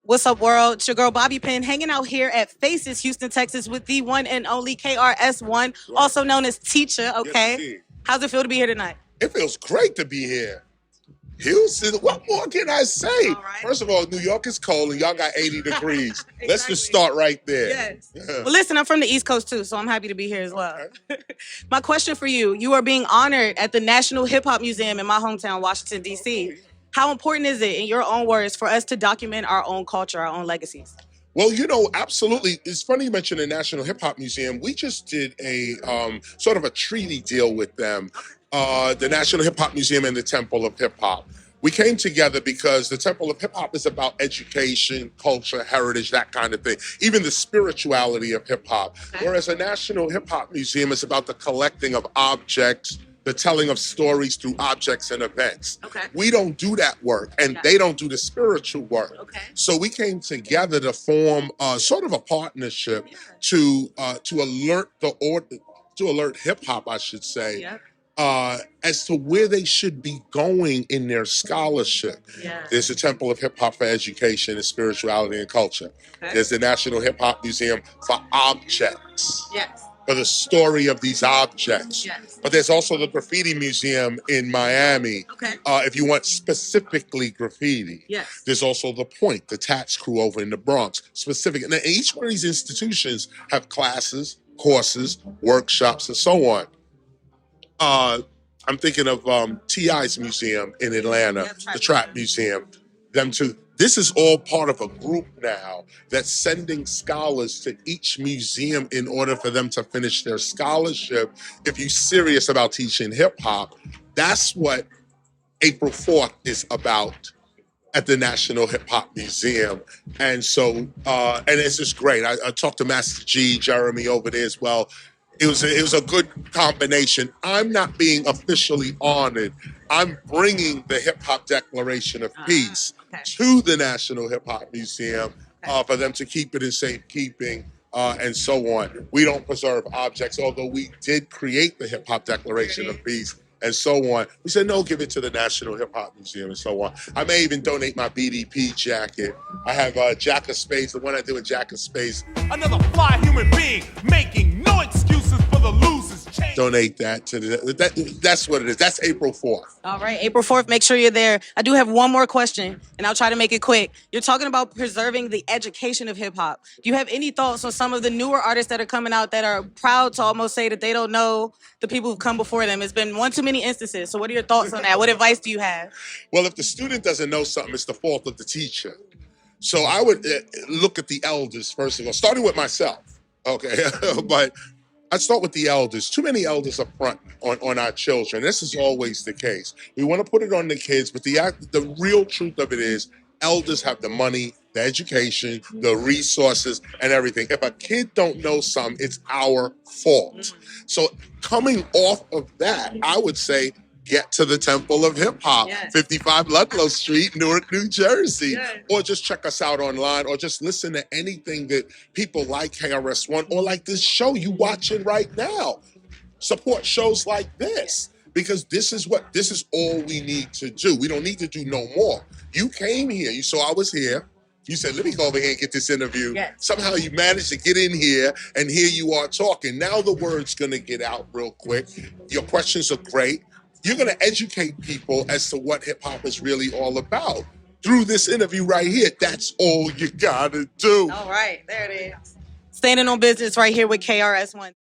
What's up, world? It's your girl, Bobby Penn, hanging out here at Faces, Houston, Texas, with the one and only KRS-One, also known as Teacher, okay? Yes, how's it feel to be here tonight? it feels great to be here. Houston, what more can I say? All right. First of all, New York is cold and y'all got 80 degrees. Exactly. Let's just start right there. Yes. Well, listen, I'm from the East Coast too, so I'm happy to be here as well. Okay. My question for you, you are being honored at the National Hip Hop Museum in my hometown, Washington, D.C. How important is it, in your own words, for us to document our own culture, our own legacies? Well, absolutely. It's funny you mentioned the National Hip Hop Museum. We just did a sort of a treaty deal with them, the National Hip Hop Museum and the Temple of Hip Hop. We came together because the Temple of Hip Hop is about education, culture, heritage, that kind of thing, even the spirituality of hip hop. Okay. Whereas the National Hip Hop Museum is about the collecting of objects, the telling of stories through objects and events. Okay. We don't do that work, and they don't do the spiritual work. Okay. So we came together to form sort of a partnership to alert hip hop, I should say, as to where they should be going in their scholarship. Yeah. There's the Temple of Hip Hop for Education and Spirituality and Culture. Okay. There's the National Hip Hop Museum for objects. Yes. For the story of these objects. Yes. But there's also the Graffiti Museum in Miami. Okay. If you want specifically graffiti. Yes. There's also the Point, the Tats Crew over in the Bronx, specific. And each one of these institutions have classes, courses, workshops, and so on. I'm thinking of T.I.'s museum in Atlanta, the Trap Museum. Them two. This is all part of a group now that's sending scholars to each museum in order for them to finish their scholarship. If you're serious about teaching hip hop, that's what April 4th is about at the National Hip Hop Museum. And so, and it's just great. I talked to Master G, Jeremy over there as well. It was a good combination. I'm not being officially honored. I'm bringing the Hip Hop Declaration of Peace to the National Hip Hop Museum for them to keep it in safekeeping and so on. We don't preserve objects, although we did create the Hip Hop Declaration of Peace and so on. We said, no, give it to the National Hip Hop Museum and so on. I may even donate my BDP jacket. I have Jack of Space, the one I did with Jack of Space. Another fly human being making no excuses for the losers. Donate that to that's what it is. That's April 4th. All right, April 4th, make sure you're there. I do have one more question, and I'll try to make it quick. You're talking about preserving the education of hip hop. Do you have any thoughts on some of the newer artists that are coming out that are proud to almost say that they don't know the people who've come before them? It's been one too many instances. So what are your thoughts on that? What advice do you have? Well, if the student doesn't know something, it's the fault of the teacher. So I would look at the elders, first of all, starting with myself, okay? But I'd start with the elders. Too many elders up front on our children. This is always the case. We want to put it on the kids, but the real truth of it is elders have the money, the education, the resources, and everything. If a kid don't know something, it's our fault. So coming off of that, I would say, get to the Temple of Hip Hop, 55 Ludlow Street, Newark, New Jersey. Or just check us out online, or just listen to anything that people like KRS-One or like this show you watching right now. Support shows like this, because this is all we need to do. We don't need to do no more. You came here, you saw I was here. You said, let me go over here and get this interview. Somehow you managed to get in here, and here you are talking. Now the word's gonna get out real quick. Your questions are great. You're going to educate people as to what hip hop is really all about through this interview right here. That's all you got to do. All right, there it is. Standing on business right here with KRS-One.